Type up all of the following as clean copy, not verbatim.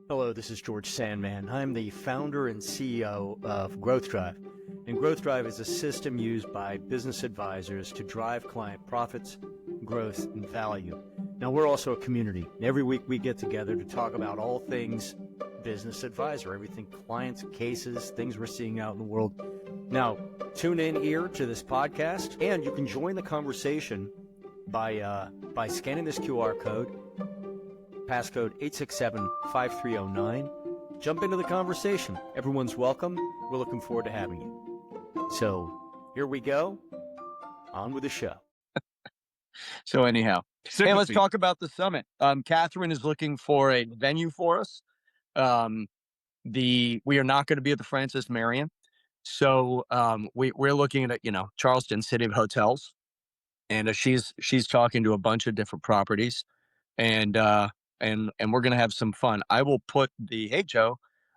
Hello, this is George Sandman. I'm the founder and CEO of Growth Drive. And Growth Drive is a system used by business advisors to drive client profits, growth, and value. Now, we're also a community. Every week we get together to talk about all things business advisor, everything clients, cases, things we're seeing out in the world. Now, tune in here to this podcast, and you can join the conversation by scanning this QR code, passcode 867-5309. Jump into the conversation. Everyone's welcome. We're looking forward to having you. So here we go. On with the show. So anyhow, hey, let's talk about the summit. Catherine is looking for a venue for us. We are not going to be at the Francis Marion. So we're looking at, Charleston City of Hotels. And she's talking to a bunch of different properties. And we're going to have some fun. I will put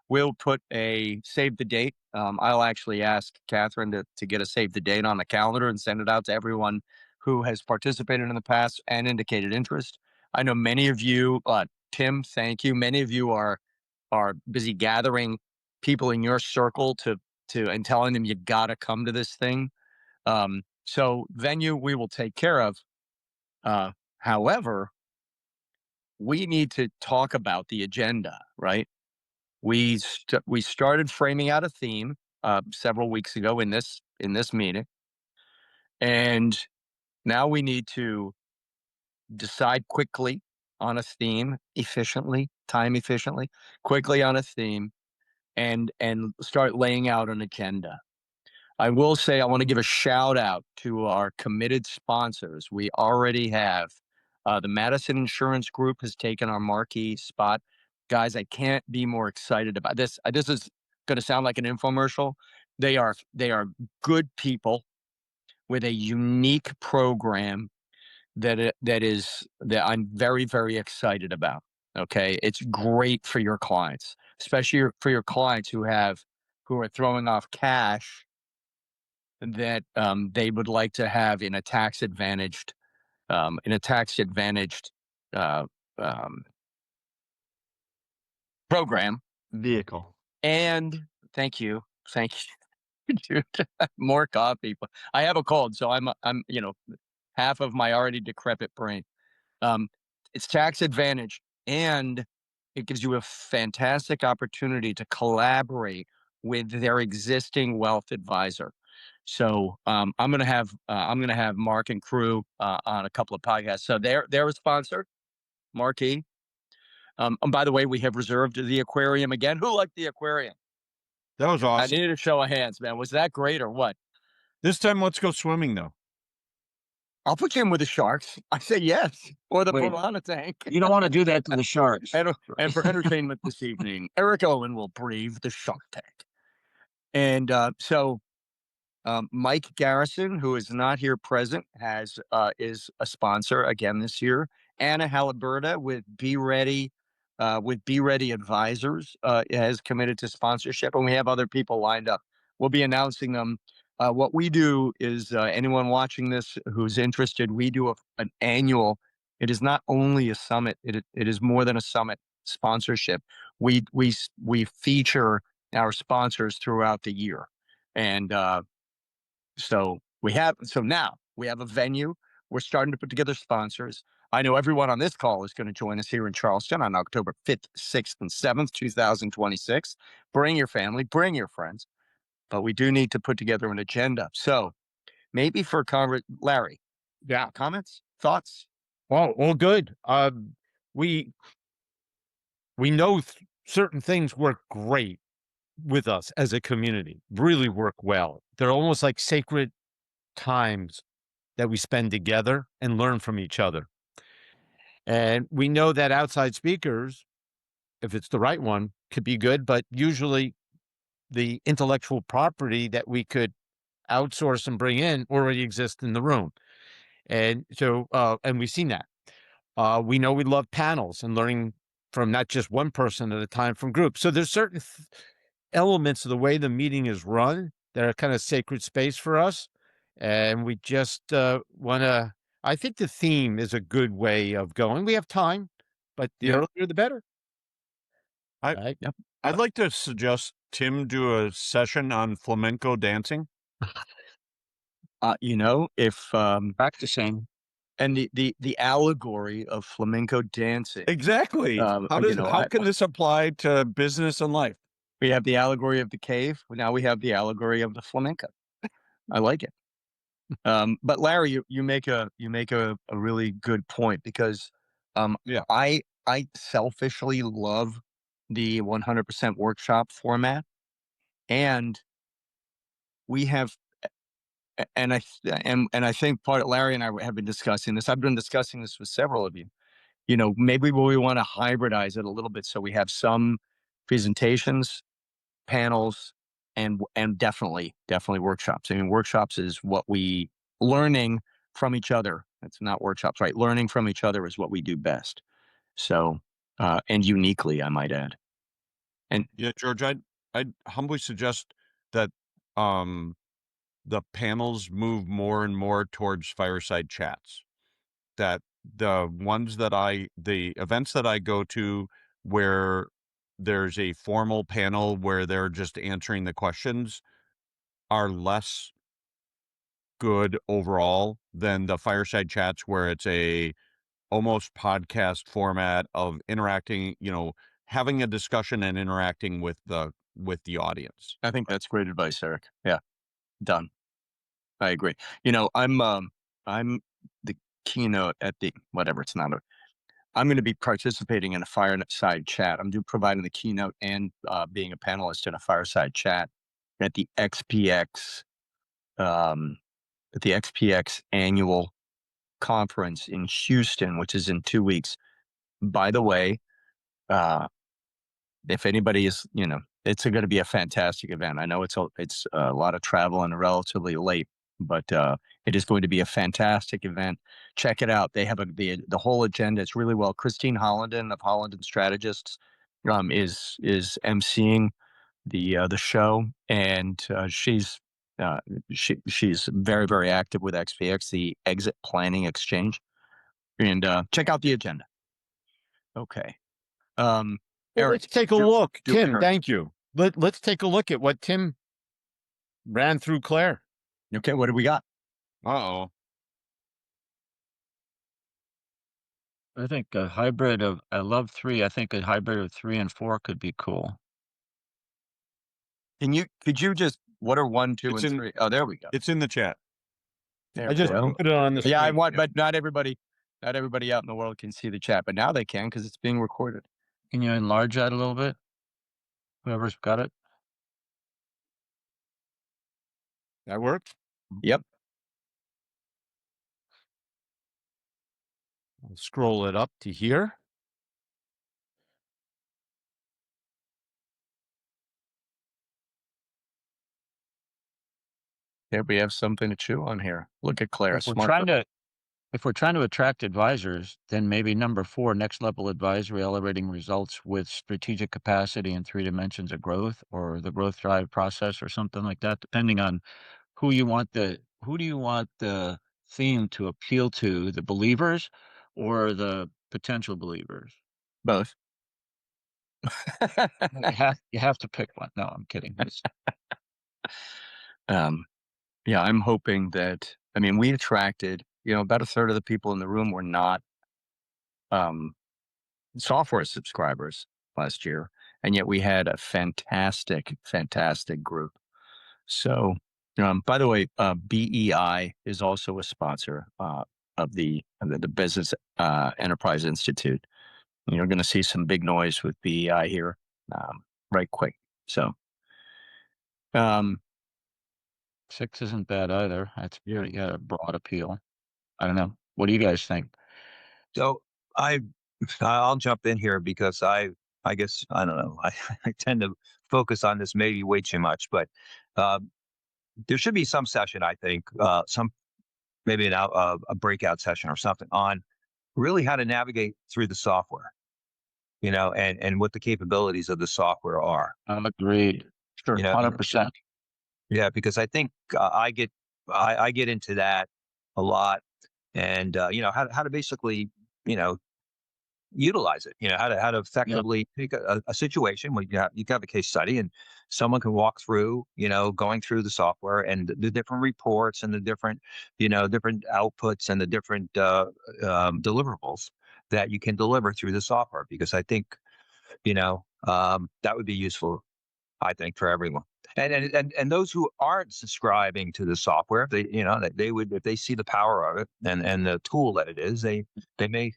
we'll put a save the date. I'll actually ask Catherine to get a save the date on the calendar and send it out to everyone who has participated in the past and indicated interest. I know many of you, Tim, thank you. Many of you are busy gathering people in your circle and telling them you got to come to this thing. So venue we will take care of. However, we need to talk about the agenda, right? We started framing out a theme several weeks ago in this meeting, and now we need to decide quickly on a theme, time efficiently, quickly on a theme, and start laying out an agenda. I will say I want to give a shout out to our committed sponsors. We already have the Madison Insurance Group has taken our marquee spot. Guys, I can't be more excited about this. This is going to sound like an infomercial. They are good people with a unique program that I'm very, very excited about. Okay, it's great for your clients, especially for your clients who are throwing off cash that they would like to have in a tax advantaged uh, program vehicle. And thank you, dude. More coffee. I have a cold, so I'm half of my already decrepit brain. It's tax advantaged, and it gives you a fantastic opportunity to collaborate with their existing wealth advisor. So I'm gonna have Mark and crew on a couple of podcasts. So they're a sponsor, Marquee. And by the way, we have reserved the aquarium again. Who liked the aquarium? That was awesome. I needed a show of hands, man. Was that great or what? This time, let's go swimming though. I'll put you in with the sharks. I say yes, or the piranha tank. You don't want to do that to the sharks. And for entertainment this evening, Eric Owen will brave the shark tank. And so Mike Garrison, who is not here present, is a sponsor again this year. Anna Haliburta with Be Ready Advisors has committed to sponsorship, and we have other people lined up. We'll be announcing them. What we do is anyone watching this who's interested, we do an annual. It is not only a summit; it is more than a summit sponsorship. We feature our sponsors throughout the year, and so now we have a venue. We're starting to put together sponsors. I know everyone on this call is going to join us here in Charleston on October 5th, 6th, and 7th, 2026. Bring your family, bring your friends. But we do need to put together an agenda. So maybe for Larry. Yeah. Comments? Thoughts? Well, good. We know certain things work great with us as a community, really work well. They're almost like sacred times that we spend together and learn from each other. And we know that outside speakers, if it's the right one, could be good, but usually the intellectual property that we could outsource and bring in already exists in the room. And so, and we've seen that. We know we love panels and learning from not just one person at a time from groups. So there's certain elements of the way the meeting is run that are kind of sacred space for us. And we just want to, I think the theme is a good way of going. We have time, but the earlier the better. I Yep. I'd like to suggest Tim do a session on flamenco dancing. If Practicing. and the allegory of flamenco dancing. Exactly. How can this apply to business and life? We have the allegory of the cave. Now we have the allegory of the flamenco. I like it. But Larry, you make a really good point, because Yeah. I selfishly love the 100% workshop format, and we have and I think part Larry and I have been discussing this. I've been discussing this with several of you. Maybe we want to hybridize it a little bit, so we have some presentations, panels, and definitely workshops. I mean, workshops is what we learning from each other. It's not workshops, right? Learning from each other is what we do best. So, and uniquely, I might add. And Yeah, George, I'd humbly suggest that the panels move more and more towards fireside chats. That the events that I go to where there's a formal panel where they're just answering the questions are less good overall than the fireside chats where it's a almost podcast format of interacting, having a discussion and interacting with the audience. I think that's great advice, Eric. Yeah, done. I agree. I'm the keynote at the whatever. It's not a. I'm going to be participating in a fireside chat. I'm providing the keynote and being a panelist in a fireside chat at the XPX annual conference in Houston, which is in 2 weeks. By the way, if anybody is, it's going to be a fantastic event. I know it's a lot of travel and relatively late, but it is going to be a fantastic event. Check it out. They have the whole agenda. It's really well. Christine Hollenden of Hollenden Strategists is emceeing the show, and she's very, very active with XPX, the Exit Planning Exchange. And check out the agenda. Okay. Eric, Let's take a look. Tim, Eric. thank you. Let's take a look at what Tim ran through Claire. Okay, what do we got? Uh-oh. I think a hybrid of, I love 3. I think a hybrid of 3 and 4 could be cool. Could you just, what are 1, 2, It's and 3? Oh, there we go. It's in the chat. There I just put it on the screen. Yeah, I want, but not everybody out in the world can see the chat, but now they can because it's being recorded. Can you enlarge that a little bit? Whoever's got it. That worked? Yep. I'll scroll it up to here. There we have something to chew on here. Look at Claire. If we're trying to attract advisors, then maybe number 4, next level advisory, elevating results with strategic capacity in 3 dimensions of growth, or the growth drive process, or something like that, depending on who do you want the theme to appeal to, the believers or the potential believers? Both. You have to pick one. No, I'm kidding. Yeah, I'm hoping that, we attracted, about a third of the people in the room were not software subscribers last year. And yet we had a fantastic group. So, by the way, BEI is also a sponsor of the Business Enterprise Institute. You're going to see some big noise with BEI here right quick. So, 6 isn't bad either. That's really got a broad appeal. I don't know. What do you guys think? So I'll jump in here because I guess, I don't know, I tend to focus on this maybe way too much, but there should be some session, I think, maybe a breakout session or something on really how to navigate through the software, and what the capabilities of the software are. Agreed. Sure, 100%. Yeah, because I think I get into that a lot, and how to basically utilize it. How to effectively take a situation where you have a case study and someone can walk through, going through the software and the different reports and the different, different outputs and the different deliverables that you can deliver through the software. Because I think, that would be useful, I think, for everyone. And those who aren't subscribing to the software, they would, if they see the power of it and the tool that it is, they may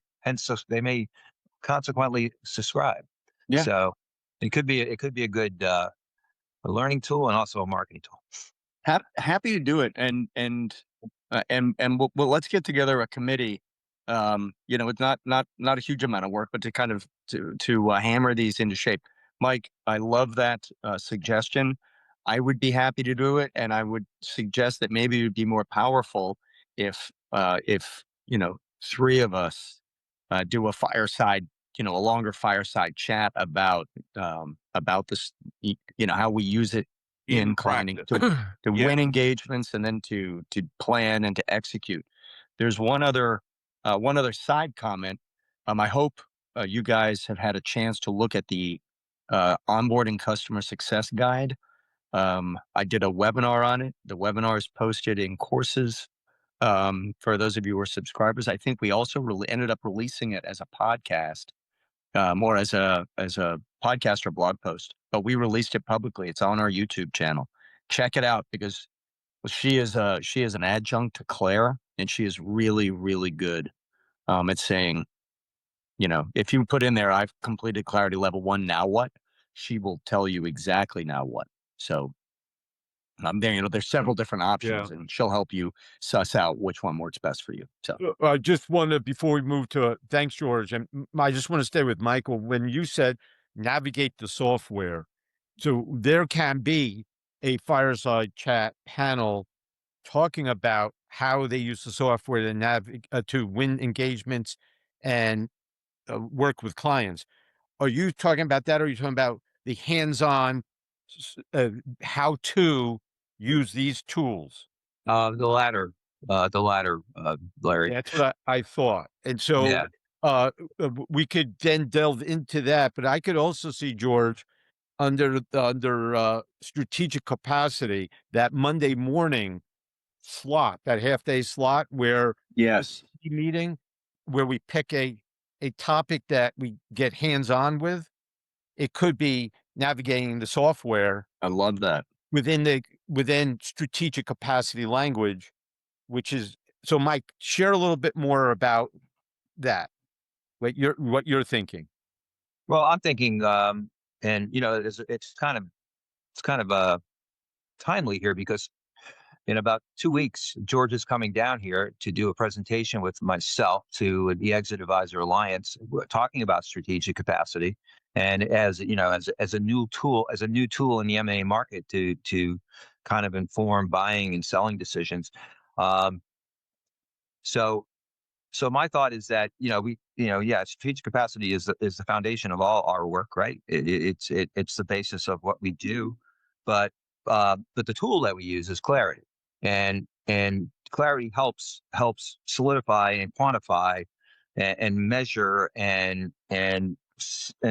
consequently subscribe. Yeah. So it could be a good a learning tool and also a marketing tool. Happy to do it, and let's get together a committee. It's not a huge amount of work, but to kind of to hammer these into shape. Mike, I love that suggestion. I would be happy to do it, and I would suggest that maybe it would be more powerful if three of us do a fireside, a longer fireside chat about this, how we use it in climbing to win engagements and then to plan and to execute. There's one other side comment. I hope you guys have had a chance to look at the onboarding customer success guide. I did a webinar on it. The webinar is posted in courses. For those of you who are subscribers, I think we also ended up releasing it as a podcast, more as a podcast or blog post, but we released it publicly. It's on our YouTube channel. Check it out, because she is an adjunct to Claire, and she is really, really good at saying, if you put in there, I've completed Clarity Level 1, now what? She will tell you exactly now what. So there's several different options, and she'll help you suss out which one works best for you. So I just want to, before we move to, thanks, George. And I just want to stay with Michael. When you said navigate the software, so there can be a fireside chat panel talking about how they use the software to win engagements and work with clients. Are you talking about that? Or are you talking about the hands-on how to use these tools? The latter, Larry. That's what I thought. And so we could then delve into that. But I could also see, George, under strategic capacity, that Monday morning slot, that half-day slot where yes, meeting, where we pick a topic that we get hands-on with. It could be navigating the software. I love that. Within strategic capacity language, which is, so Mike, share a little bit more about that, what you're thinking. Well, I'm thinking, and it's kind of timely here, because in about 2 weeks, George is coming down here to do a presentation with myself to the Exit Advisor Alliance. We're talking about strategic capacity, and as a new tool in the M&A market to kind of inform buying and selling decisions. So my thought is that, strategic capacity is the foundation of all our work, right? It's the basis of what we do, but the tool that we use is Clarity, and Clarity helps solidify and quantify and measure and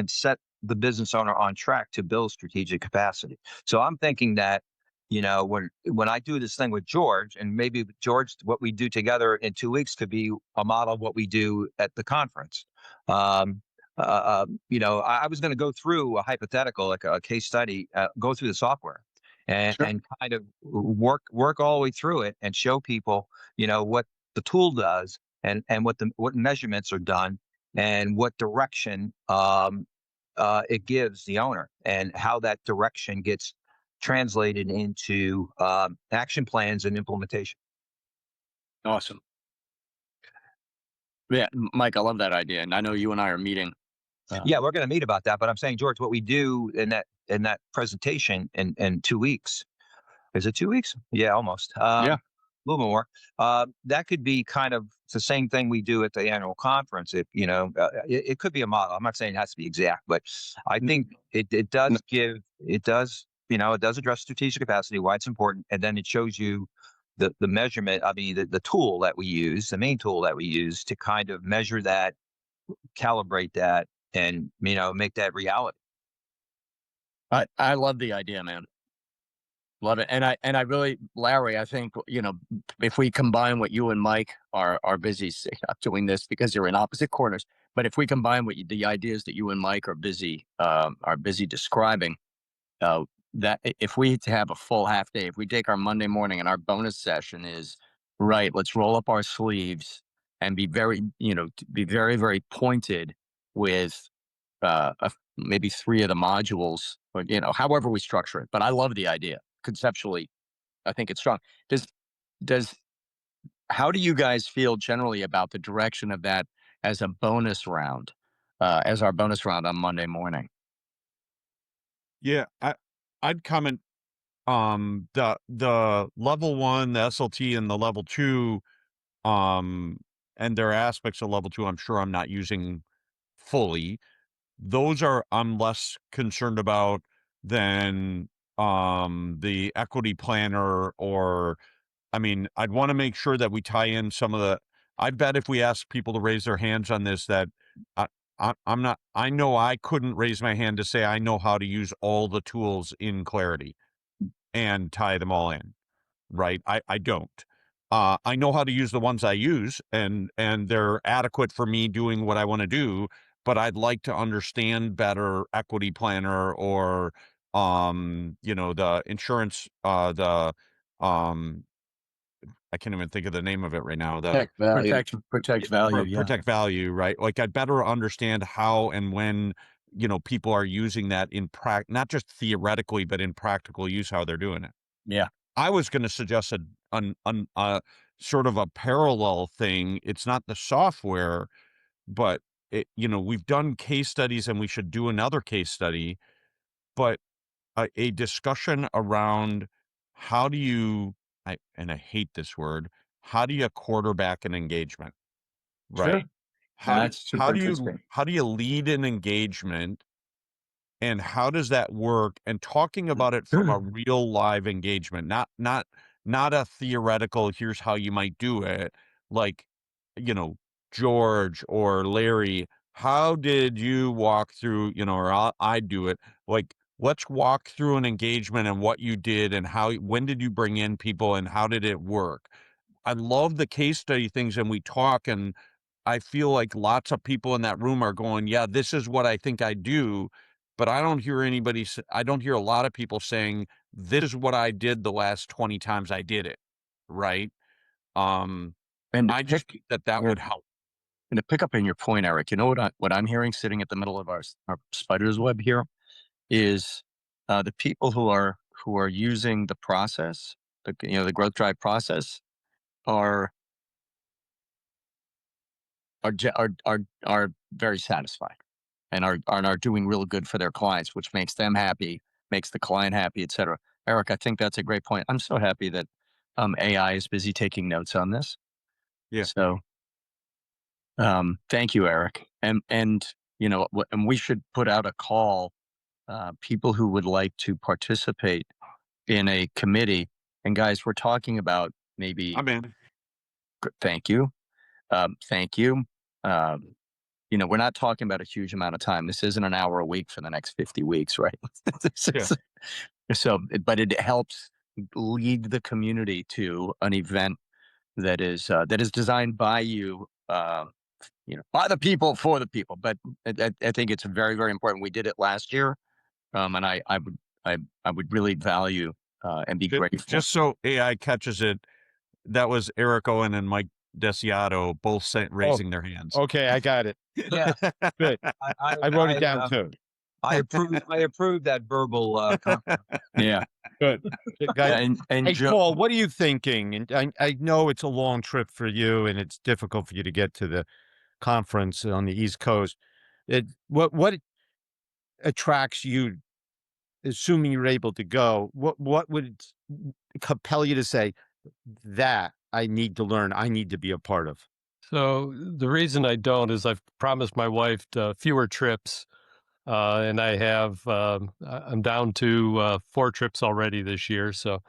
set the business owner on track to build strategic capacity. So I'm thinking that, when I do this thing with George, and maybe George, what we do together in 2 weeks could be a model of what we do at the conference. I was going to go through a hypothetical, like a case study, go through the software and kind of work all the way through it and show people, what the tool does and what measurements are done and what direction it gives the owner, and how that direction gets translated into action plans and implementation. Awesome. Yeah, Mike, I love that idea, and I know you and I are meeting. Yeah, we're going to meet about that. But I'm saying, George, what we do in that presentation in 2 weeks, is it 2 weeks? Yeah, almost. Yeah. A little more. That could be kind of the same thing we do at the annual conference. It could be a model. I'm not saying it has to be exact, but I think it does address strategic capacity, why it's important, and then it shows you the measurement. I mean, the tool that we use, the main tool that we use to kind of measure that calibrate that and, make that reality. I love the idea, man. Love it. And I really, Larry, I think, if we combine what you and Mike are busy doing this because you're in opposite corners, but if we combine the ideas that you and Mike are busy describing, that if we have a full half day, if we take our Monday morning and our bonus session is right, let's roll up our sleeves and be very, very pointed with maybe 3 of the modules, or however we structure it. But I love the idea conceptually. I think it's strong. Does How do you guys feel generally about the direction of that as a bonus round, as our bonus round on Monday morning? Yeah, I'd comment the level 1, the SLT, and the level 2, and there are aspects of level 2 I'm sure I'm not using fully. Those I'm less concerned about than the equity planner, or I'd want to make sure that we tie in some of the. I bet if we ask people to raise their hands on this, that I'm not. I know I couldn't raise my hand to say I know how to use all the tools in Clarity and tie them all in. Right? I don't. I know how to use the ones I use, and they're adequate for me doing what I want to do. But I'd like to understand better equity planner, or the insurance, the I can't even think of the name of it right now. The Protect value. Yeah. protect value, right? Like, I'd better understand how and when people are using that in not just theoretically, but in practical use, how they're doing it. Yeah. I was going to suggest a sort of a parallel thing. It's not the software, but we've done case studies, and we should do another case study, but a discussion around how do you, and I hate this word, how do you quarterback an engagement, right? Sure. That's super interesting. How do you lead an engagement, and how does that work? And talking about it from a real live engagement, not a theoretical, here's how you might do it. Like, George or Larry, how did you walk through, or I do it. Like, let's walk through an engagement and what you did, and when did you bring in people, and how did it work? I love the case study things, and we talk, and I feel like lots of people in that room are going, yeah, this is what I think I do. But I don't hear I don't hear a lot of people saying, this is what I did the last 20 times I did it. Right. And I just think that would help. And to pick up on your point, Eric, what I'm hearing sitting at the middle of our spider's web here is the people who are using the process, the growth drive process, are very satisfied, and are doing real good for their clients, which makes them happy, makes the client happy, etc. Eric, I think that's a great point. I'm so happy that AI is busy taking notes on this. Yeah. So thank you, Eric. And we should put out a call, people who would like to participate in a committee. And guys, we're talking about maybe. I'm in. Thank you. Thank you. We're not talking about a huge amount of time. This isn't an hour a week for the next 50 weeks, right? Yeah. So, but it helps lead the community to an event that is designed by you, by the people, for the people. But I think it's very, very important. We did it last year, and I would really value and be grateful. Just so AI catches it, that was Eric Owen and Mike Desiato both raising their hands. Okay, I got it. Yeah. Good. I wrote it down too. I approve that verbal comment. Yeah. Good. And Hey, Joe, Paul, what are you thinking? And I know it's a long trip for you, and it's difficult for you to get to the conference on the East Coast. What attracts you, assuming you're able to go? What would compel you to say that I need to learn, I need to be a part of? So the reason I don't is I've promised my wife fewer trips, and I'm down to 4 trips already this year, so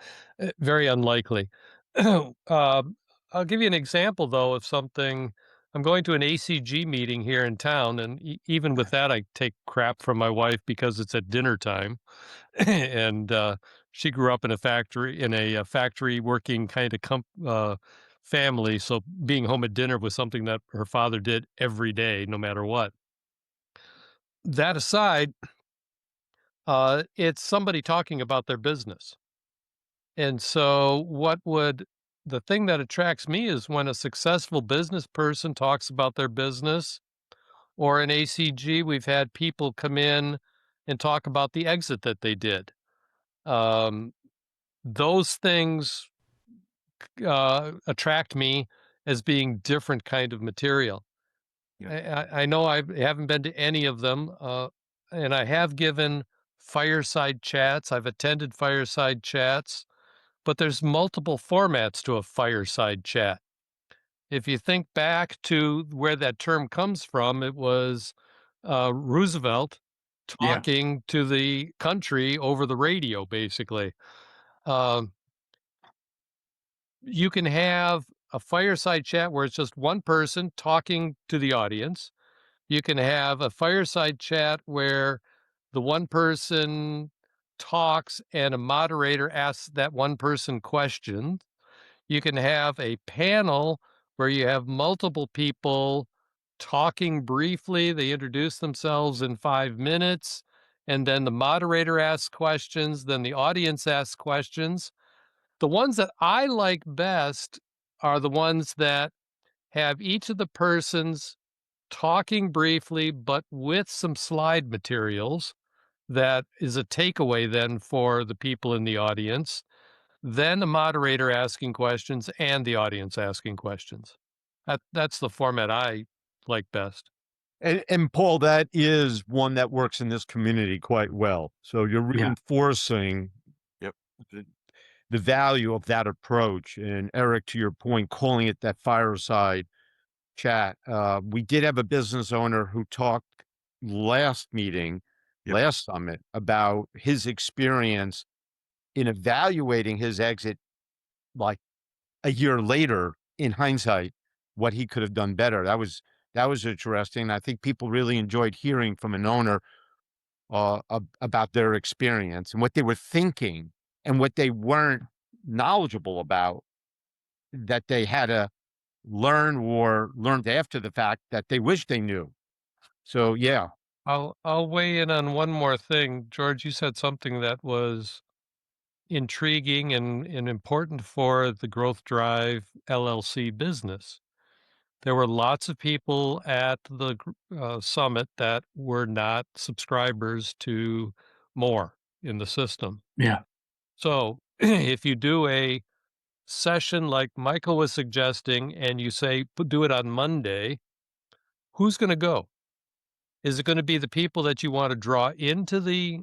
very unlikely. I'll give you an example, though, of something I'm going to an ACG meeting here in town, and even with that, I take crap from my wife because it's at dinner time, and she grew up in a factory working kind of family. So being home at dinner was something that her father did every day, no matter what. That aside, it's somebody talking about their business. And so the thing that attracts me is when a successful business person talks about their business, or in ACG, we've had people come in and talk about the exit that they did. Those things attract me as being different kind of material. I know I haven't been to any of them, and I have given fireside chats. I've attended fireside chats, but there's multiple formats to a fireside chat. If you think back to where that term comes from, it was Roosevelt talking to the country over the radio, basically. Um, you can have a fireside chat where it's just one person talking to the audience. You can have a fireside chat where the one person talks and a moderator asks that one person questions. You can have a panel where you have multiple people talking briefly. They introduce themselves in 5 minutes, and then the moderator asks questions, then the audience asks questions. The ones that I like best are the ones that have each of the persons talking briefly, but with some slide materials that is a takeaway then for the people in the audience, then the moderator asking questions and the audience asking questions. That's the format I like best. And Paul, that is one that works in this community quite well. So you're reinforcing the value of that approach. And Eric, to your point, calling it that fireside chat. We did have a business owner who talked last summit, about his experience in evaluating his exit, like a year later, in hindsight, what he could have done better. That was interesting. I think people really enjoyed hearing from an owner about their experience and what they were thinking and what they weren't knowledgeable about, that they had to learn or learned after the fact that they wish they knew. So yeah. I'll weigh in on one more thing. George, you said something that was intriguing and important for the Growth Drive LLC business. There were lots of people at the summit that were not subscribers to more in the system. Yeah. So if you do a session like Michael was suggesting, and you say, do it on Monday, who's going to go? Is it going to be the people that you want to draw into the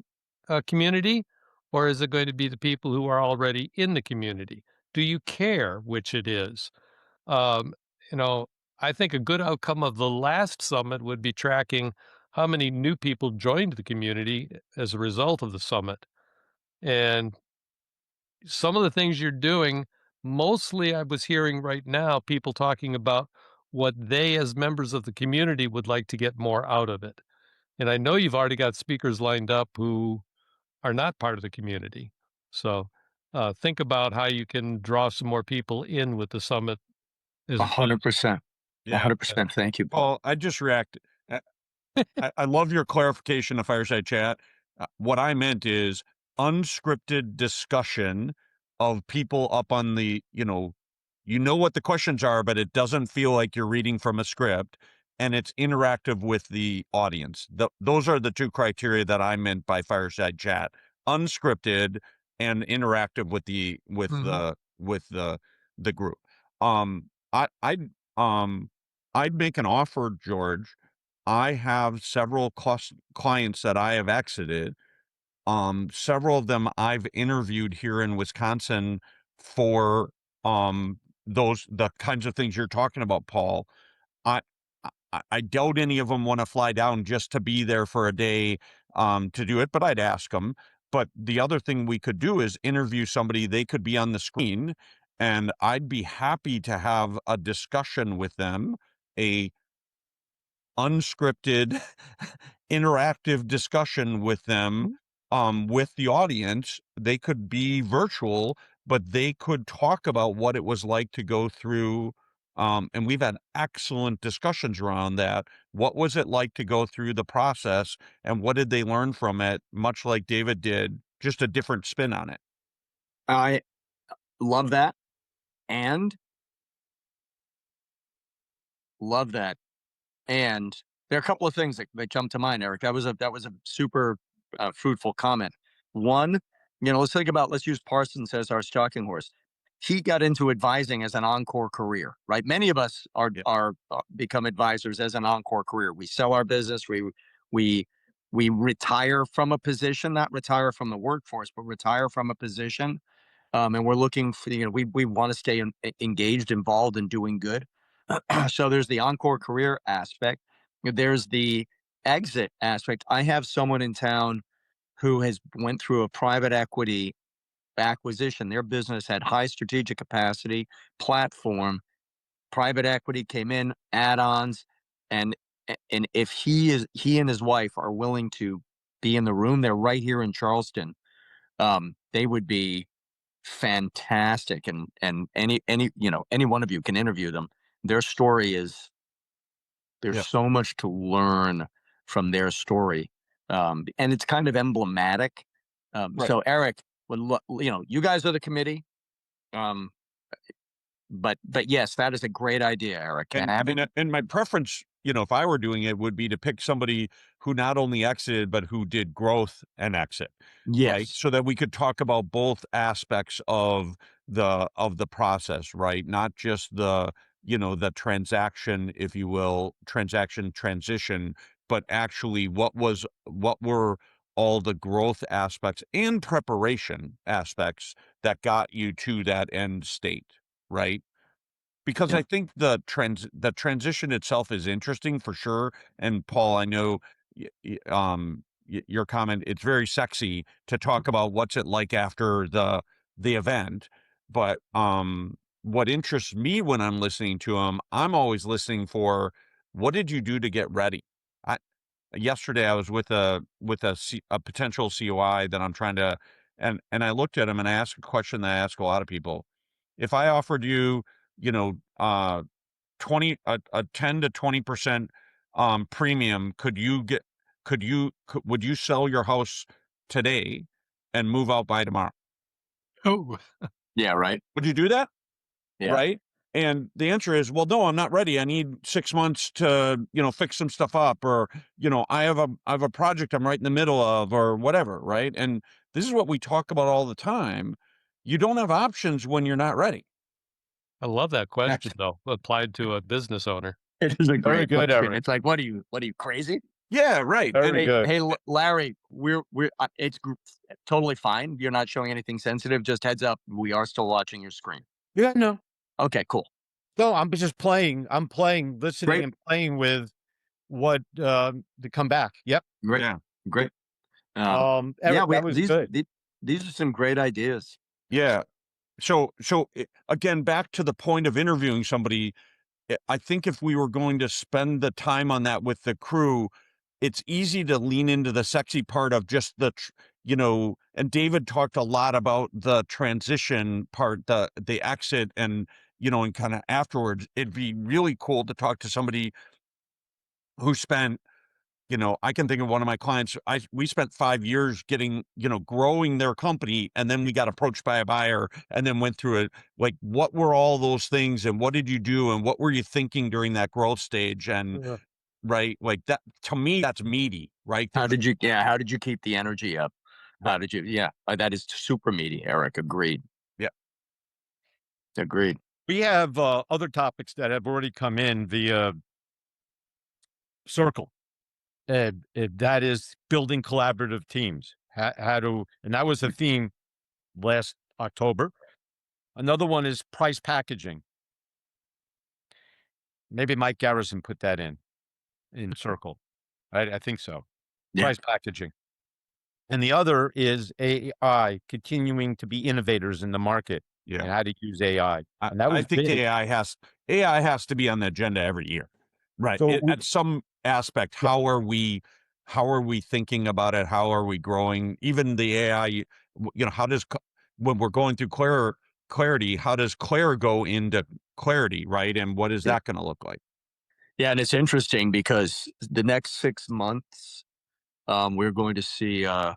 community, or is it going to be the people who are already in the community? Do you care which it is? Um, you know, I think a good outcome of the last summit would be tracking how many new people joined the community as a result of the summit. And some of the things you're doing, mostly I was hearing right now people talking about what they as members of the community would like to get more out of it. And I know you've already got speakers lined up who are not part of the community. So think about how you can draw some more people in with the summit. 100%. 100%. Thank you, Paul. Well, I just reacted. I love your clarification of Fireside Chat. What I meant is unscripted discussion of people up on the, you know what the questions are, but it doesn't feel like you're reading from a script, and it's interactive with the audience. Those are the two criteria that I meant by Fireside Chat: unscripted and interactive with the group. I'd make an offer, George. I have several clients that I have exited. Several of them I've interviewed here in Wisconsin for the kinds of things you're talking about, Paul. I I doubt any of them want to fly down just to be there for a day to do it, but I'd ask them. But the other thing we could do is interview somebody. They could be on the screen, and I'd be happy to have a discussion with them a unscripted interactive discussion with them, with the audience. They could be virtual, but they could talk about what it was like to go through, and we've had excellent discussions around that. What was it like to go through the process, and what did they learn from it? Much like David did, just a different spin on it. I love that. And love that. And there are a couple of things that jump to mind, Eric. That was a super fruitful comment. One, let's use Parsons as our stalking horse. He got into advising as an encore career, right? Many of us are become advisors as an encore career. We sell our business. We retire from a position, not retire from the workforce, but retire from a position. And we're looking for, we want to stay engaged, involved, and doing good. So there's the encore career aspect. There's the exit aspect. I have someone in town who has went through a private equity acquisition. Their business had high strategic capacity, platform, private equity came in, add-ons, and if he and his wife are willing to be in the room, they're right here in Charleston. They would be fantastic, and any one of you can interview them. Their story is there's so much to learn from their story, and it's kind of emblematic. Right. So Eric, you guys are the committee, but yes, that is a great idea, Eric. And my preference, if I were doing it, would be to pick somebody who not only exited, but who did growth and exit. Yes. Right? So that we could talk about both aspects of the process, right? Not just the transaction, if you will, transition, but actually what were all the growth aspects and preparation aspects that got you to that end state, right? Because I think the transition itself is interesting for sure. And Paul, I know your comment, it's very sexy to talk about what's it like after the event. But what interests me when I'm listening to them, I'm always listening for, what did you do to get ready? Yesterday I was with a potential COI that I'm trying to, and I looked at him and I asked a question that I ask a lot of people. If I offered you, 10 to 20% premium, would you sell your house today and move out by tomorrow? Oh, Yeah, right. Would you do that? Yeah. Right. And the answer is, well, no, I'm not ready. I need 6 months to, fix some stuff up, or, I have a project I'm right in the middle of, or whatever. Right. And this is what we talk about all the time. You don't have options when you're not ready. I love that question, though, applied to a business owner. It is a great good, question. Eric. It's like, what are you crazy? Yeah, right. Very good. Hey, Larry, we're it's totally fine. You're not showing anything sensitive. Just heads up, we are still watching your screen. Yeah, no. Okay, cool. No, I'm just playing. I'm playing, listening, Great. and playing with what to come back. Yep. Great. Yeah. Great. Eric, that was good. These are some great ideas. Yeah. So again, back to the point of interviewing somebody, I think if we were going to spend the time on that with the crew, it's easy to lean into the sexy part of just and David talked a lot about the transition part, the exit, and, and kind of afterwards. It'd be really cool to talk to somebody who spent, I can think of one of my clients. We spent 5 years getting, growing their company, and then we got approached by a buyer, and then went through it. Like, what were all those things, and what did you do, and what were you thinking during that growth stage? And right, like that, to me, that's meaty, right? How did you keep the energy up? How did you? Yeah, that is super meaty, Eric. Agreed. Yeah. Agreed. We have other topics that have already come in via Circle. That is building collaborative teams. And that was the theme last October. Another one is price packaging. Maybe Mike Garrison put that in Circle. I think so. Yeah. Price packaging. And the other is AI, continuing to be innovators in the market. Yeah. And how to use AI. And that was I think big. AI has to be on the agenda every year. Right. So At some aspect, Yeah. how are we thinking about it? How are we growing? Even the AI, how does, when we're going through clarity, how does Claire go into clarity, right? And what is Yeah. that going to look like? Yeah, and it's interesting because the next 6 months, we're going to see a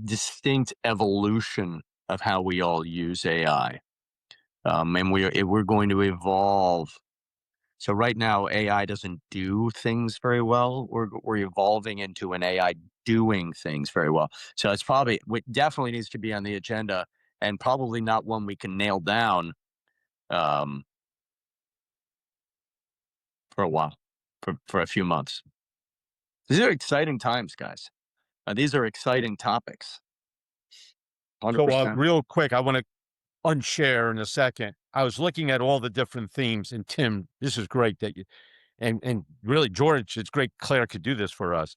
distinct evolution of how we all use AI, and we're going to evolve. So right now, AI doesn't do things very well. We're evolving into an AI doing things very well. So it's probably definitely needs to be on the agenda, and probably not one we can nail down um, for a while, for a few months. These are exciting times, guys. These are exciting topics. 100%. So real quick, I want to unshare in a second. I was looking at all the different themes, and Tim, this is great that you and really George, it's great Claire could do this for us.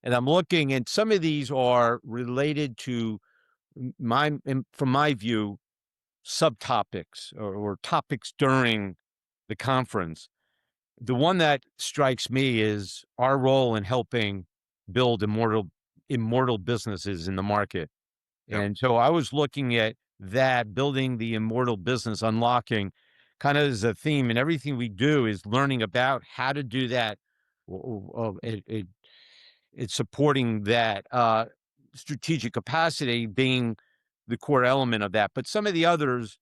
And I'm looking, and some of these are related to from my view, subtopics or topics during the conference. The one that strikes me is our role in helping build immortal businesses in the market. Yep. And so I was looking at that, building the immortal business, unlocking kind of as a theme, and everything we do is learning about how to do that. It's supporting that strategic capacity being the core element of that. But some of the others,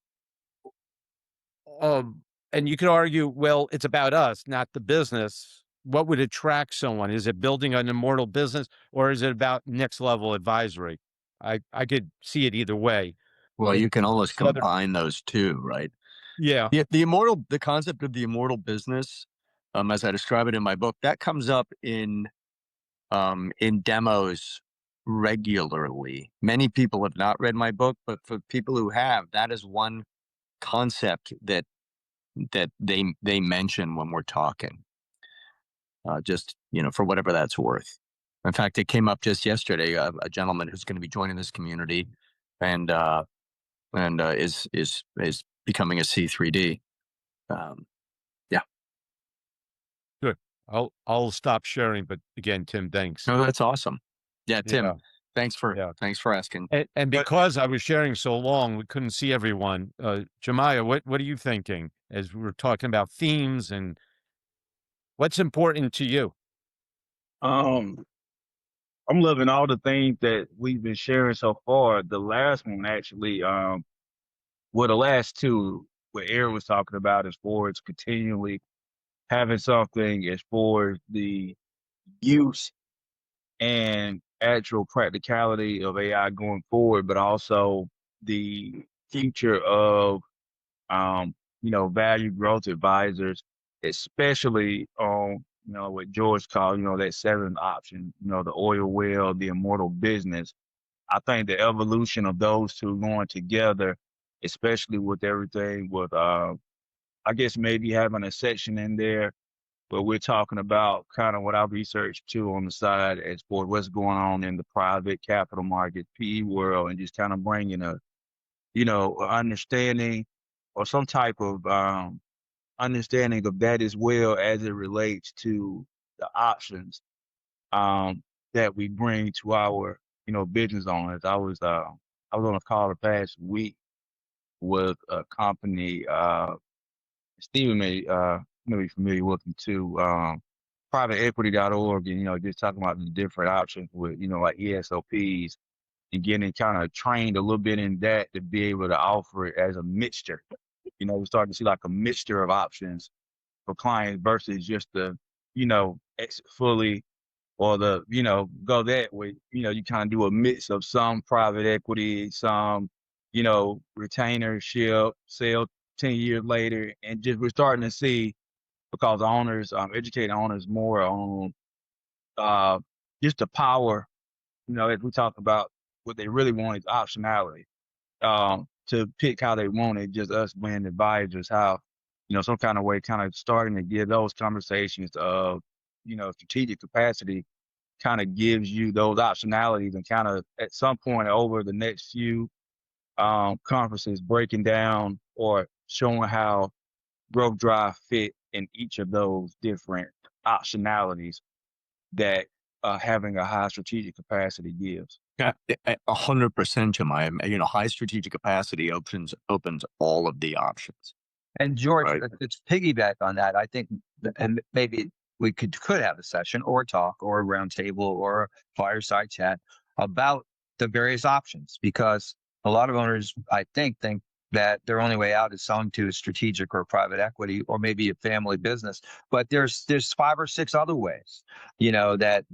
and you could argue, well, it's about us, not the business. What would attract someone? Is it building an immortal business, or is it about next level advisory? I could see it either way. Well, you can almost Other- combine those two, right? Yeah. The concept of the immortal business, as I describe it in my book, that comes up in demos regularly. Many people have not read my book, but for people who have, that is one concept that they mention when we're talking. Just for whatever that's worth. In fact, it came up just yesterday. A gentleman who's going to be joining this community, and is becoming a C3D. Yeah. Good. I'll stop sharing. But again, Tim, thanks. No, that's awesome. Yeah, Tim. Yeah. Thanks for asking. And because I was sharing so long, we couldn't see everyone. Jemiah, what are you thinking as we're talking about themes and what's important to you? I'm loving all the things that we've been sharing so far. The last one actually, the last two, what Aaron was talking about as far as continually having something as far as the use and actual practicality of AI going forward, but also the future of value growth advisors, especially on, what George called, that seventh option, the oil well, the immortal business. I think the evolution of those two going together, especially with everything with, I guess maybe having a section in there where we're talking about kind of what I researched too on the side as for what's going on in the private capital market, PE world, and just kind of bringing a, understanding or some type of understanding of that as well as it relates to the options that we bring to our, business owners. I was on a call the past week with a company, Stephen may be familiar with them too, privateequity.org, and, just talking about the different options with, like ESOPs and getting kind of trained a little bit in that to be able to offer it as a mixture. We're starting to see like a mixture of options for clients versus just the, exit fully or the, go that way. You kind of do a mix of some private equity, some, retainership, sell 10 years later. And just we're starting to see, because owners, educate owners more on just the power, as we talk about, what they really want is optionality. To pick how they want it, just us being advisors, how, some kind of way kind of starting to give those conversations of, strategic capacity kind of gives you those optionalities and kind of at some point over the next few conferences breaking down or showing how growth drive fit in each of those different optionalities that having a high strategic capacity gives. 100%, Jemima. High strategic capacity opens all of the options. And George, Right. it's piggyback on that. I think, and maybe we could have a session or a talk or a roundtable or a fireside chat about the various options, because a lot of owners, I think that their only way out is selling to a strategic or private equity or maybe a family business. But there's 5 or 6 other ways, that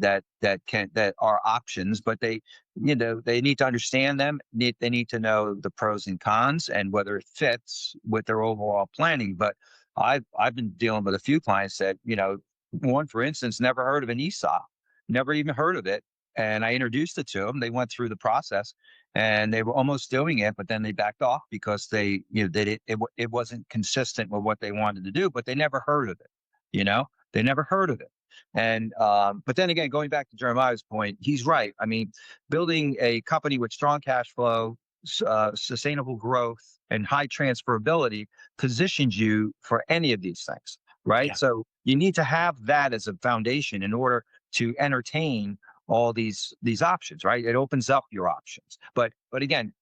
are options, but they need to understand them. They need to know the pros and cons and whether it fits with their overall planning. But I've been dealing with a few clients that, one, for instance, never heard of an ESOP, never even heard of it. And I introduced it to them. They went through the process and they were almost doing it, but then they backed off because it wasn't consistent with what they wanted to do, but they never heard of it. They never heard of it. And but then again, going back to Jeremiah's point, he's right. I mean, building a company with strong cash flow, sustainable growth, and high transferability positions you for any of these things, right? Yeah. So you need to have that as a foundation in order to entertain all these options, right? It opens up your options. But again,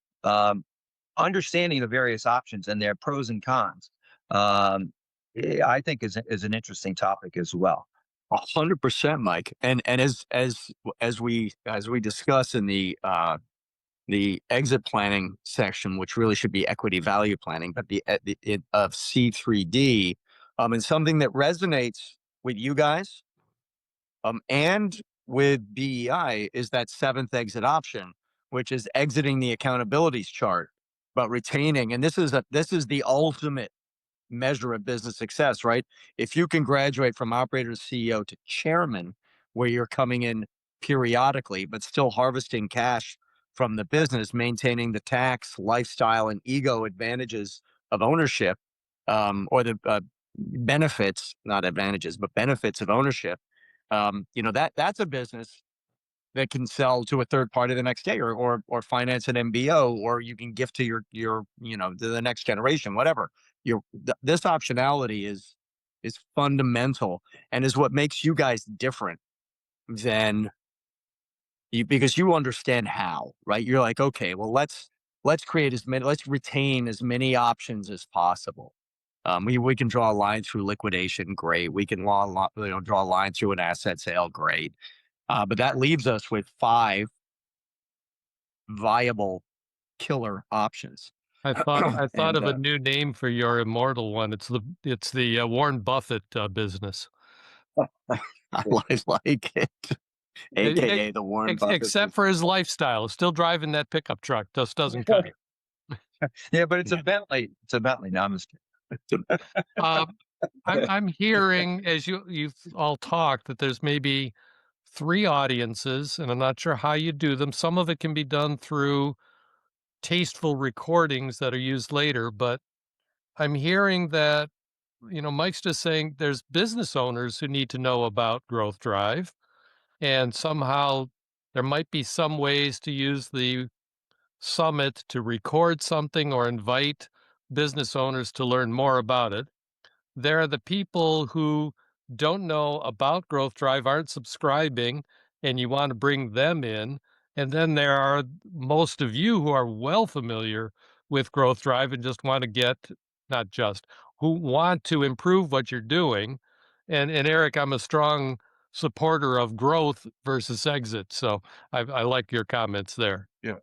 understanding the various options and their pros and cons, I think is an interesting topic as well. 100%, Mike. And as we discuss in the exit planning section, which really should be equity value planning, but of C3D, and something that resonates with you guys, and with BEI is that 7th exit option, which is exiting the accountabilities chart, but retaining. And this is the ultimate measure of business success, right? If you can graduate from operator to CEO to chairman, where you're coming in periodically, but still harvesting cash from the business, maintaining the tax, lifestyle, and ego advantages of ownership, or the benefits, not advantages, but benefits of ownership. That's a business that can sell to a third party the next day, or finance an MBO, or you can gift to your to the next generation, whatever. This optionality is fundamental and is what makes you guys different than you, because you understand how, right? You're like, okay, well, let's retain as many options as possible. We can draw a line through liquidation, great. We can draw a line through an asset sale, great. But that leaves us with 5 viable killer options. I thought of a And, new name for your Immortal one. It's the Warren Buffett business. I like it, AKA the Warren Buffett. Except for his lifestyle, still driving that pickup truck just doesn't cut it. Yeah, but it's a Bentley. It's a Bentley. No, I'm just kidding. I'm hearing, as you've all talked, that there's maybe 3 audiences, and I'm not sure how you do them. Some of it can be done through tasteful recordings that are used later, but I'm hearing that, Mike's just saying there's business owners who need to know about Growth Drive, and somehow there might be some ways to use the summit to record something or invite business owners to learn more about it. There are the people who don't know about Growth Drive, aren't subscribing, and you want to bring them in. And then there are most of you who are well familiar with Growth Drive and just want to who want to improve what you're doing. And Eric, I'm a strong supporter of growth versus exit. So I like your comments there. Yeah.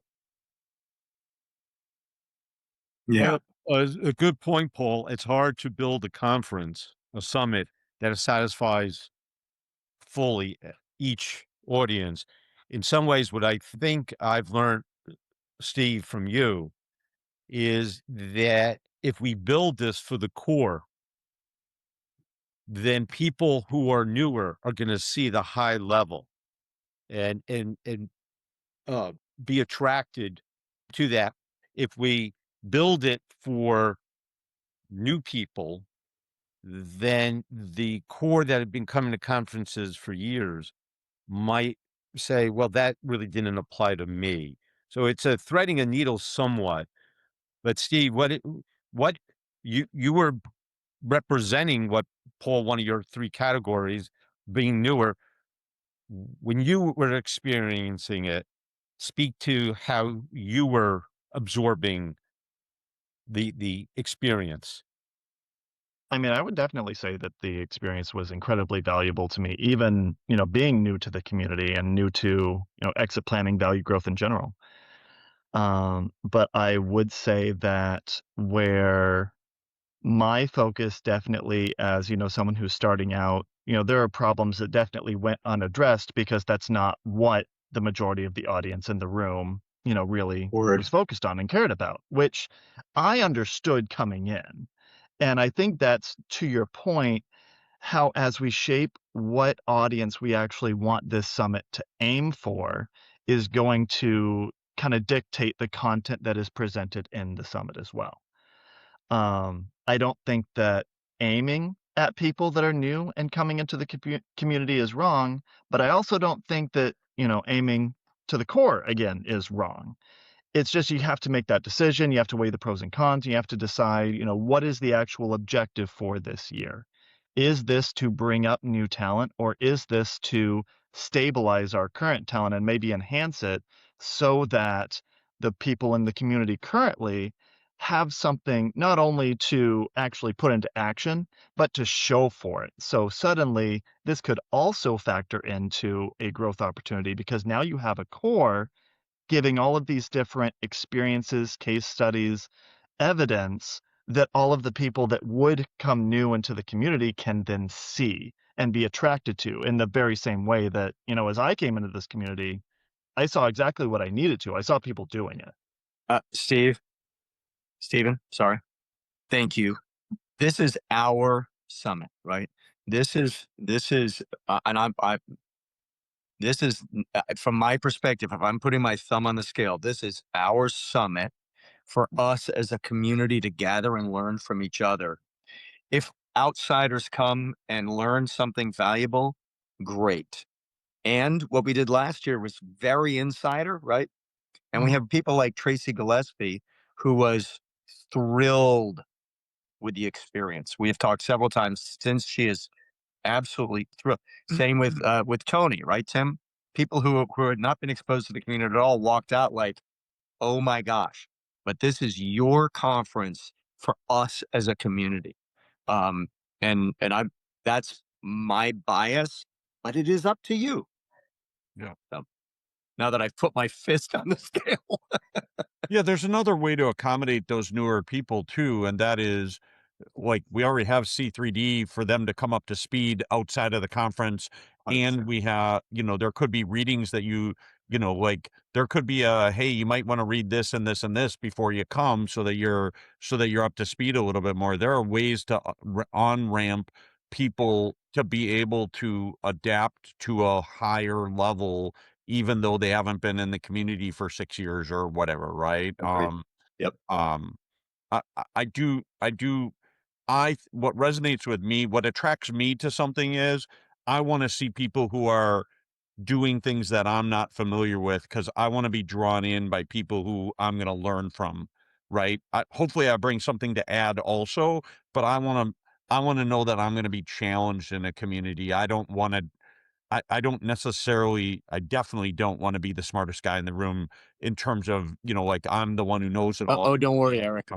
A good point, Paul. It's hard to build a conference, a summit that satisfies fully each audience. In some ways, what I think I've learned, Steve, from you, is that if we build this for the core, then people who are newer are going to see the high level and be attracted to that. If we build it for new people, then the core that had been coming to conferences for years might say, well, that really didn't apply to me. So it's a threading a needle somewhat. But Steve, what you were representing what, Paul, one of your 3 categories, being newer, when you were experiencing it, speak to how you were absorbing the experience. I mean, I would definitely say that the experience was incredibly valuable to me, even, being new to the community and new to, exit planning, value growth in general. But I would say that where my focus definitely as, someone who's starting out, there are problems that definitely went unaddressed because that's not what the majority of the audience in the room, really was focused on and cared about, which I understood coming in. And I think that's, to your point, how as we shape what audience we actually want this summit to aim for is going to kind of dictate the content that is presented in the summit as well. I don't think that aiming at people that are new and coming into the community is wrong, but I also don't think that, aiming to the core again is wrong. It's just you have to make that decision. You have to weigh the pros and cons. You have to decide, what is the actual objective for this year? Is this to bring up new talent, or is this to stabilize our current talent and maybe enhance it so that the people in the community currently have something not only to actually put into action, but to show for it. So suddenly this could also factor into a growth opportunity because now you have a core giving all of these different experiences, case studies, evidence that all of the people that would come new into the community can then see and be attracted to in the very same way that, as I came into this community, I saw exactly what I needed to. I saw people doing it. Steven, sorry. Thank you. This is our summit, right? This is, and this is from my perspective, if I'm putting my thumb on the scale, this is our summit for us as a community to gather and learn from each other. If outsiders come and learn something valuable, great. And what we did last year was very insider, right? And we have people like Tracy Gillespie, who was thrilled with the experience. We have talked several times since. She is absolutely thrilled. Same with Tony, right, Tim? People who had not been exposed to the community at all walked out like, oh my gosh, but this is your conference for us as a community. And that's my bias, but it is up to you. Yeah. So now that I've put my fist on the scale. Yeah, there's another way to accommodate those newer people too, and that is, like, we already have C3D for them to come up to speed outside of the conference. 100%. And we have, there could be readings that like there could be a, hey, you might want to read this and this and this before you come so that you're up to speed a little bit more. There are ways to on-ramp people to be able to adapt to a higher level, even though they haven't been in the community for 6 years or whatever, right? Agreed. Yep. I do what resonates with me, what attracts me to something is I want to see people who are doing things that I'm not familiar with, because I want to be drawn in by people who I'm going to learn from, right? Hopefully I bring something to add also, but I want to know that I'm going to be challenged in a community. I don't want to I don't necessarily, I definitely don't want to be the smartest guy in the room in terms of, like I'm the one who knows it all. Oh, don't worry, Eric.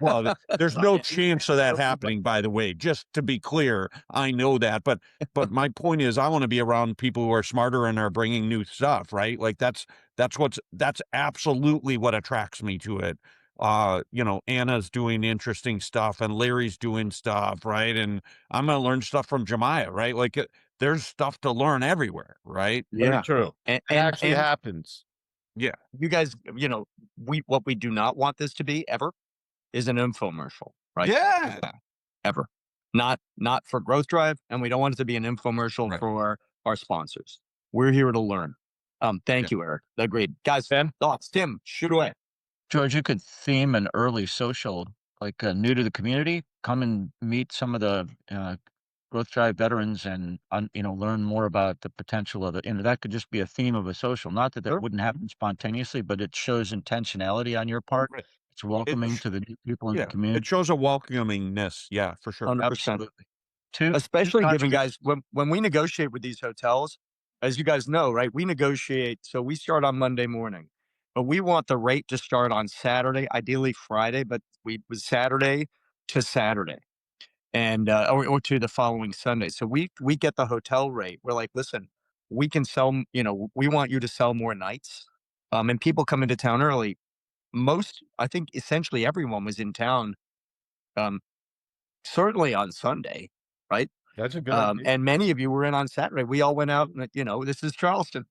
Well, there's no chance of that happening, by the way, just to be clear. I know that, but my point is I want to be around people who are smarter and are bringing new stuff, right? Like that's absolutely what attracts me to it. Anna's doing interesting stuff and Larry's doing stuff, right? And I'm going to learn stuff from Jemiah, right? Like there's stuff to learn everywhere, right? Very true. And It actually happens. Yeah. you guys, what we do not want this to be ever is an infomercial, right? Yeah. Ever. Not for Growth Drive, and we don't want it to be an infomercial Right. for our sponsors. We're here to learn. Thank you, Eric. Agreed. Guys, thoughts? Tim, shoot away. George, you could theme an early social, like new to the community, come and meet some of the Growth Drive veterans and, learn more about the potential of it. That could just be a theme of a social. Not that that Sure. wouldn't happen spontaneously, but it shows intentionality on your part. Right. It's welcoming to the new people in the Yeah, community. it shows a welcomingness. Yeah, for sure. 100%. Absolutely. Two Especially given, contributions. guys, when we negotiate with these hotels, as you guys know, right? We negotiate. So we start on Monday morning, but we want the rate to start on Saturday, ideally Friday, but we was Saturday to Saturday, and or to the following Sunday. So we get the hotel rate. We're like, listen, we can sell. We want you to sell more nights, and people come into town early. I think, essentially everyone was in town. Um, Certainly on Sunday, right? That's a good idea. And many of you were in on Saturday. We all went out, and this is Charleston.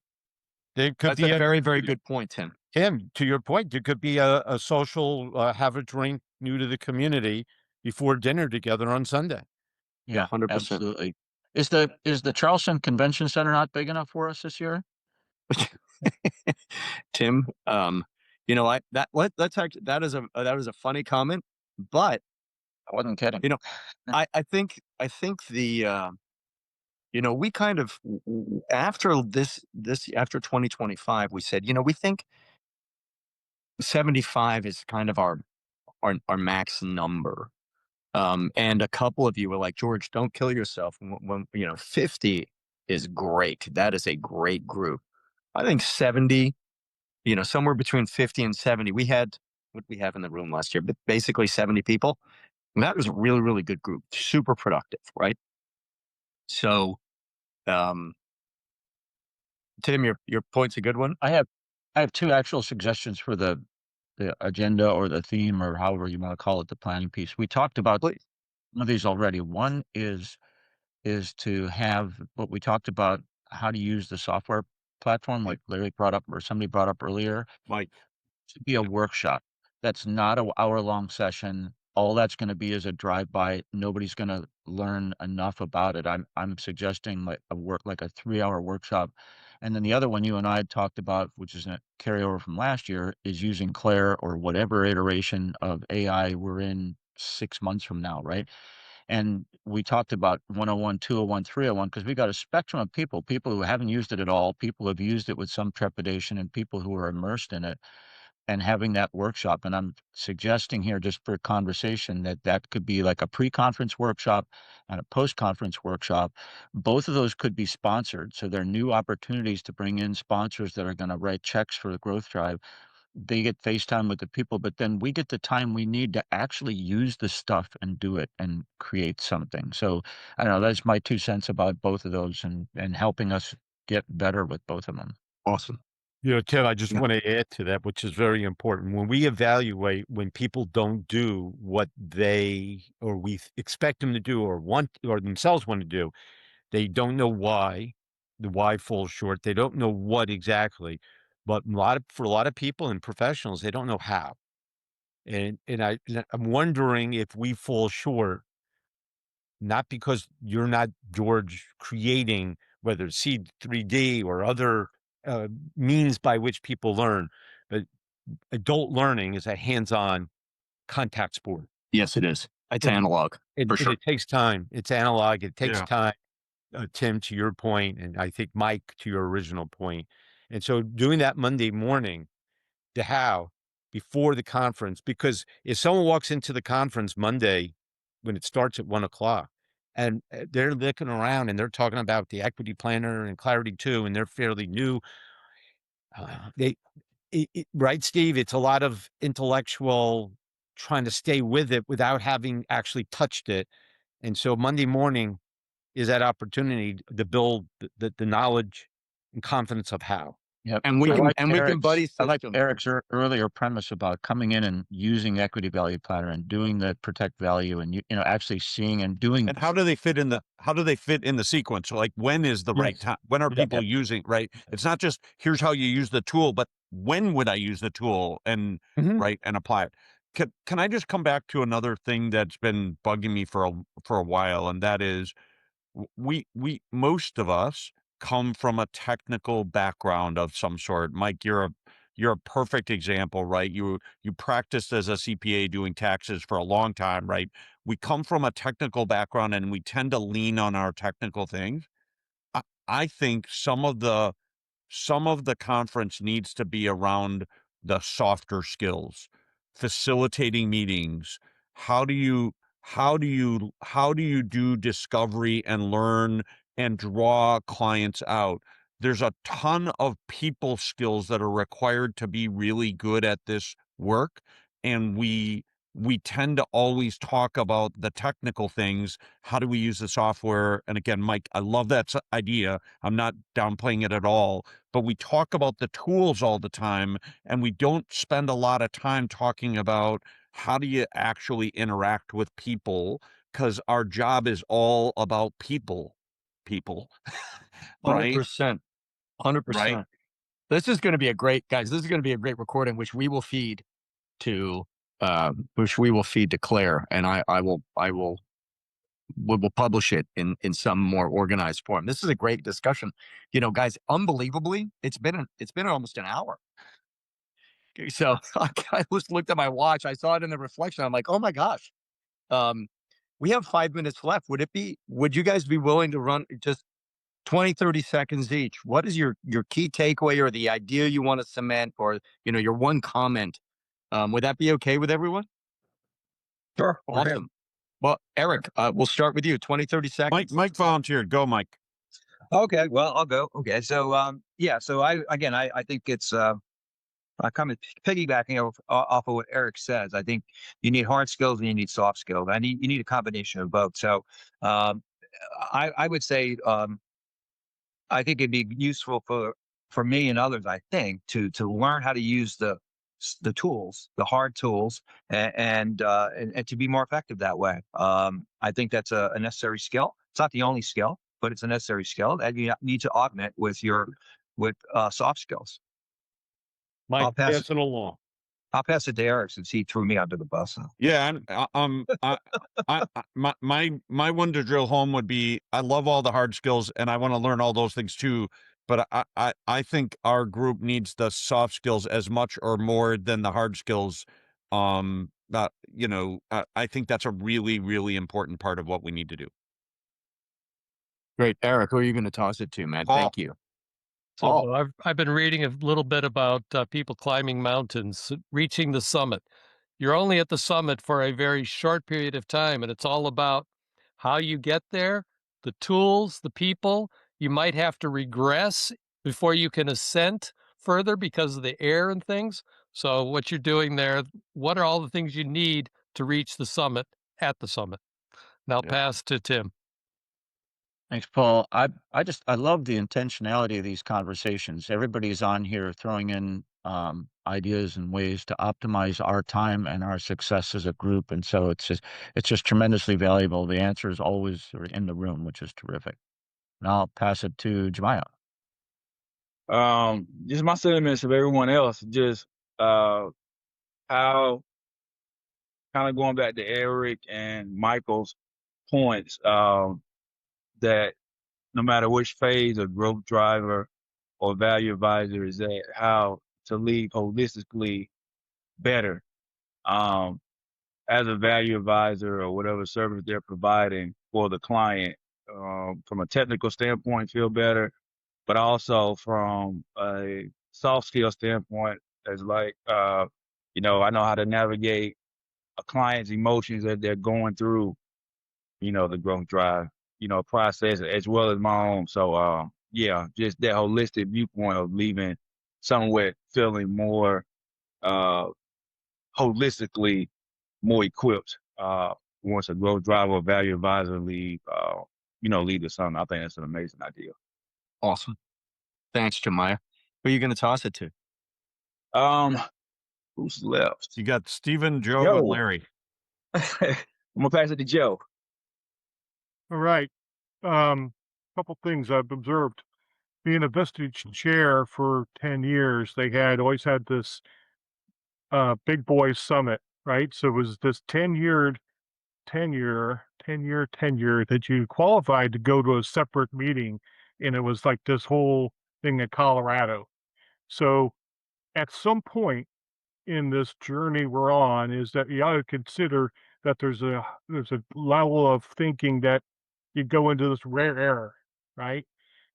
There could That's be a very, very good point, Tim. Tim, to your point, there could be a social, have a drink new to the community before dinner together on Sunday. Yeah, 100%. Absolutely. Is the Charleston Convention Center not big enough for us this year? Tim, let's actually, that is a funny comment, but I wasn't kidding. I think the we kind of after this after 2025, we said, we think 75 is kind of our max number. And a couple of you were like, George, don't kill yourself. When 50 is great. That is a great group. I think 70, somewhere between 50 and 70. We had what we have in the room last year, but basically 70 people. And that was a really, really good group. Super productive, right? So, Tim, your point's a good one. I have two actual suggestions for the agenda or the theme or however you want to call it, the planning piece. We talked about Please. one of these already. One is to have what we talked about, how to use the software platform, like Larry brought up or somebody brought up earlier, Mike. to be a workshop. That's not an hour-long session. All that's going to be is a drive-by. Nobody's going to learn enough about it. I'm suggesting like a 3-hour workshop. And then the other one you and I had talked about, which is a carryover from last year, is using Claire or whatever iteration of AI we're in 6 months from now, right? And we talked about 101, 201, 301, because we got a spectrum of people who haven't used it at all, people who have used it with some trepidation, and people who are immersed in it, and having that workshop. And I'm suggesting here, just for conversation, that could be like a pre-conference workshop and a post-conference workshop. Both of those could be sponsored. So there are new opportunities to bring in sponsors that are going to write checks for the Growth Drive. They get FaceTime with the people, but then we get the time we need to actually use the stuff and do it and create something. So I don't know, that's my 2 cents about both of those and helping us get better with both of them. Awesome. Tim, I just want to add to that, which is very important. When we evaluate when people don't do what we expect them to do or want or themselves want to do, they don't know why. The why falls short. They don't know what exactly. But for a lot of people and professionals, they don't know how. And I'm wondering if we fall short, not because you're not, George, creating whether it's C3D or other means by which people learn, but adult learning is a hands-on contact sport. Yes, it is. It's analog. For sure. It takes time. It's analog. It takes Yeah. time. Tim, to your point, and I think Mike, to your original point. And so doing that Monday morning, before the conference, because if someone walks into the conference Monday when it starts at 1:00 and they're looking around and they're talking about the equity planner and Clarity 2, and they're fairly new, right, Steve? It's a lot of intellectual trying to stay with it without having actually touched it. And so Monday morning is that opportunity to build the knowledge and confidence of how. Yep. And we can buddy I like system. Eric's earlier premise about coming in and using equity value planner and doing the protect value and actually seeing and doing. And how do they fit in the sequence? So like, when is the right time? When are people using, right? It's not just here's how you use the tool, but when would I use the tool and right and apply it? Can I just come back to another thing that's been bugging me for a while, and that is we most of us come from a technical background of some sort. Mike, you're a perfect example, right? You practiced as a CPA doing taxes for a long time, right? We come from a technical background and we tend to lean on our technical things. I think some of the conference needs to be around the softer skills. facilitating meetings? How do you do discovery and learn and draw clients out? There's a ton of people skills that are required to be really good at this work, and we tend to always talk about the technical things. How do we use the software? And again, Mike, I love that idea. I'm not downplaying it at all, but we talk about the tools all the time, and we don't spend a lot of time talking about how do you actually interact with people, because our job is all about people, right? 100%. 100%. Right. This is going to be a great, guys. This is going to be a great recording, which we will feed to Claire, and we will publish it in some more organized form. This is a great discussion, guys. Unbelievably, it's been almost an hour. Okay, so I just looked at my watch. I saw it in the reflection. I'm like, oh my gosh. We have 5 minutes left. Would you guys be willing to run just 20, 30 seconds each? What is your key takeaway or the idea you want to cement, or, your one comment? Would that be okay with everyone? Sure. Awesome. Well, Eric, we'll start with you. 20, 30 seconds. Mike volunteered. Go, Mike. Okay, well, I'll go. Okay, so yeah, so I think it's kind of piggybacking off of what Eric says. I think you need hard skills and you need soft skills. You need a combination of both. So I would say I think it'd be useful for me and others, I think, to learn how to use the tools, the hard tools, and to be more effective that way. I think that's a necessary skill. It's not the only skill, but it's a necessary skill that you need to augment with soft skills. Mike, pass it along. I'll pass it to Eric since he threw me under the bus. Yeah, my one to drill home would be, I love all the hard skills and I want to learn all those things too, but I think our group needs the soft skills as much or more than the hard skills. I think that's a really, really important part of what we need to do. Great. Eric, who are you going to toss it to, man? Paul. Thank you. So I've been reading a little bit about people climbing mountains, reaching the summit. You're only at the summit for a very short period of time, and it's all about how you get there, the tools, the people. You might have to regress before you can ascend further because of the air and things. So what you're doing there, what are all the things you need to reach the summit at the summit? Now pass to Tim. Thanks, Paul. I love the intentionality of these conversations. Everybody's on here throwing in ideas and ways to optimize our time and our success as a group, and so it's just tremendously valuable. The answers always are in the room, which is terrific. And I'll pass it to Jemiah. Just my sentiments of everyone else. Just how kind of going back to Eric and Michael's points. That no matter which phase of growth driver or value advisor is at, how to lead holistically better. As a value advisor or whatever service they're providing for the client, from a technical standpoint, feel better, but also from a soft skill standpoint, as like, I know how to navigate a client's emotions that they're going through, the growth drive, process as well as my own. So, yeah, just that holistic viewpoint of leaving somewhere feeling more holistically more equipped once a growth driver or value advisor lead to something. I think that's an amazing idea. Awesome. Thanks, Jemiah. Who are you going to toss it to? Who's left? You got Stephen, Joe, and Larry. I'm gonna pass it to Joe. All right. Couple things I've observed. Being a vestige chair for 10 years, they always had this big boys summit, right? So it was this 10-year that you qualified to go to a separate meeting, and it was like this whole thing in Colorado. So at some point in this journey we're on is that you ought to consider that there's a level of thinking that you go into this rare error, right?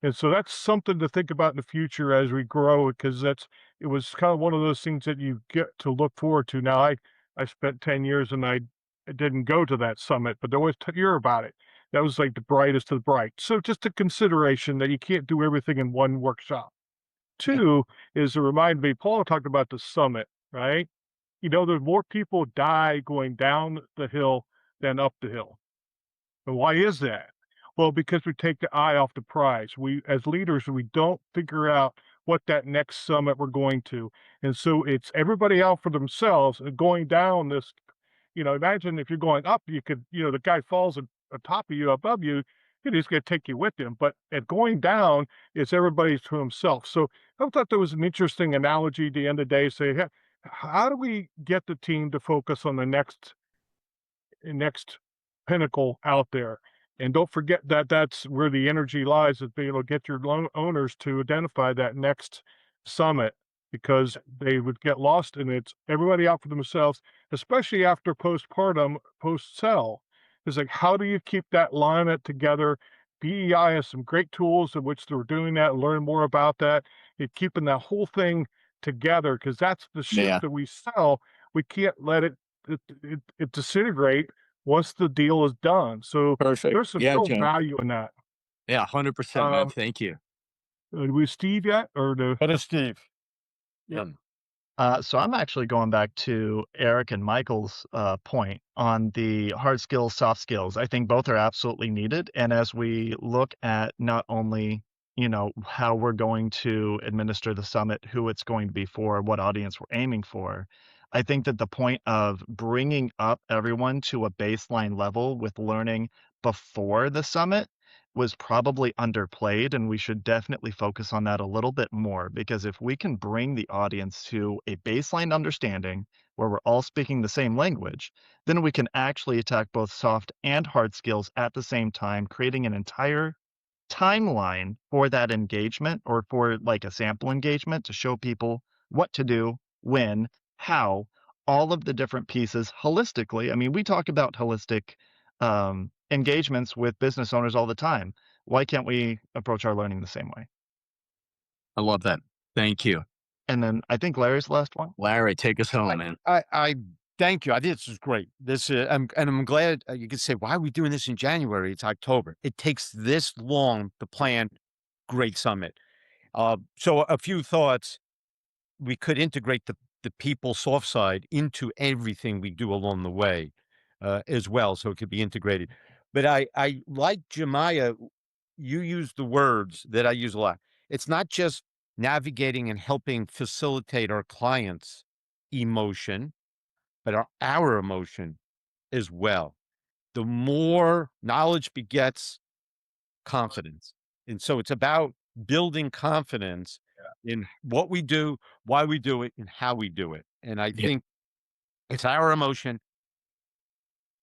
And so that's something to think about in the future as we grow, because it was kind of one of those things that you get to look forward to. Now, I spent 10 years and I didn't go to that summit, but I always hear about it. That was like the brightest of the bright. So just a consideration that you can't do everything in one workshop. Two is to remind me, Paul talked about the summit, right? There's more people die going down the hill than up the hill. And why is that? Well, because we take the eye off the prize. We, as leaders, we don't figure out what that next summit we're going to. And so it's everybody out for themselves and going down this, imagine if you're going up, you could, the guy falls on top of you, above you, he's going to take you with him. But at going down, it's everybody to himself. So I thought that was an interesting analogy at the end of the day. Say, hey, how do we get the team to focus on the next pinnacle out there? And don't forget that that's where the energy lies, is being able to get your owners to identify that next summit, because they would get lost in it. It's everybody out for themselves, especially after postpartum, post-sell. It's like, how do you keep that alignment together? BEI has some great tools in which they're doing that, learn more about that, and keeping that whole thing together, because that's the ship Yeah. that we sell. We can't let it disintegrate once the deal is done. So Perfect. there's some Yeah, real Jim. value in that. Yeah, 100%, man. Thank you. Do we Steve yet, or the? What is Steve? Yeah. So I'm actually going back to Eric and Michael's point on the hard skills, soft skills. I think both are absolutely needed. And as we look at not only, how we're going to administer the summit, who it's going to be for, what audience we're aiming for, I think that the point of bringing up everyone to a baseline level with learning before the summit was probably underplayed, and we should definitely focus on that a little bit more, because if we can bring the audience to a baseline understanding where we're all speaking the same language, then we can actually attack both soft and hard skills at the same time, creating an entire timeline for that engagement, or for like a sample engagement, to show people what to do, when, how, all of the different pieces holistically. I mean, we talk about holistic engagements with business owners all the time. Why can't we approach our learning the same way? I love that. Thank you. And then I think Larry's the last one. Larry, take us home, man. I thank you. I think this is great. I'm glad you can say, why are we doing this in January? It's October. It takes this long to plan. Great summit. So a few thoughts. We could integrate the people soft side into everything we do along the way, as well, so it could be integrated. But I like Jemiah, you use the words that I use a lot. It's not just navigating and helping facilitate our clients' emotion, but our emotion as well. The more knowledge begets confidence. And so it's about building confidence in what we do, why we do it, and how we do it. And I think it's our emotion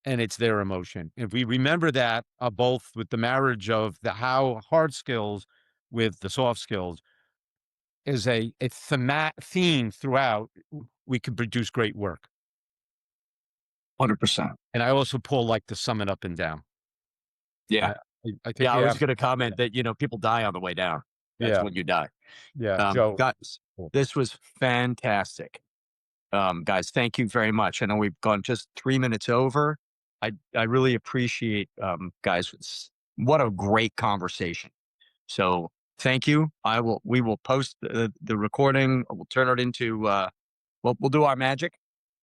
and it's their emotion. If we remember that, both with the marriage of the how hard skills with the soft skills, is a theme throughout, we can produce great work. 100%. And I also pull like the summit up and down. Yeah. I think Yeah, I was going to comment that, people die on the way down. That's when you die. Yeah, Joe. Guys, this was fantastic. Guys, thank you very much. I know we've gone just 3 minutes over. I really appreciate, guys. What a great conversation. So thank you. We will post the recording. We'll turn it into, we'll do our magic,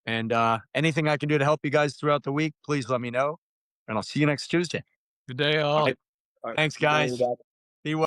and anything I can do to help you guys throughout the week, please let me know, and I'll see you next Tuesday. Good day, all. Thanks, guys.